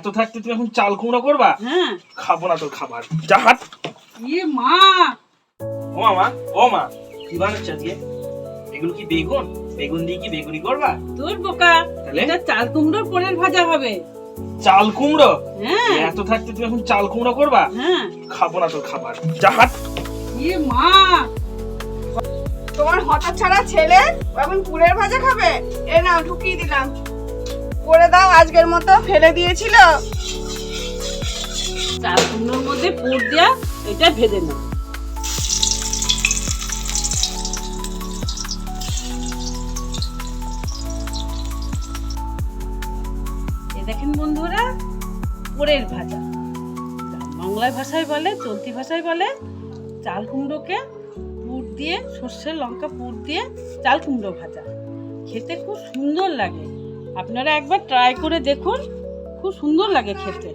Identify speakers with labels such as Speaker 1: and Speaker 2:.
Speaker 1: এত থাকতে তুমি এখন চাল কুমড়ো করবা?
Speaker 2: হ্যাঁ।
Speaker 1: খাবো না তোর খাবার, যা হাট।
Speaker 2: মা,
Speaker 1: ও মা, ও মা, কি বানাচ্ছ আজকে? এগুলো কি বেগুন? বেগুন দিয়ে কি বেগুনি করবা?
Speaker 2: তোর বোকা, এটা চাল কুমড়োর পরের ভাজা হবে।
Speaker 1: চাল কুমড়ো?
Speaker 2: হ্যাঁ।
Speaker 1: এত থাকতে তুমি এখন চাল কুমড়ো করবা?
Speaker 2: হ্যাঁ।
Speaker 1: খাবো না তোর খাবার, যা হাট।
Speaker 2: মা,
Speaker 3: তোমার হতচ্ছাড়া ছেলে এখন পুরের ভাজা খাবে? এ নাও ঢুকিয়ে দিলাম, করে দাও। আজকের মতো ফেলে দিয়েছিল।
Speaker 2: চাল কুমড়োর মধ্যে পুর দিয়া এটা ভেজে নাও। দেখেন বন্ধুরা, পুরের ভাজা, বাংলা ভাষায় বলে, চলতি ভাষায় বলে চাল কুমড়োকে পুর দিয়ে, সর্ষে লঙ্কা পুর দিয়ে চাল কুমড়ো ভাজা। খেতে খুব সুন্দর লাগে, আপনারা একবার ট্রাই করে দেখুন, খুব সুন্দর লাগে খেতে।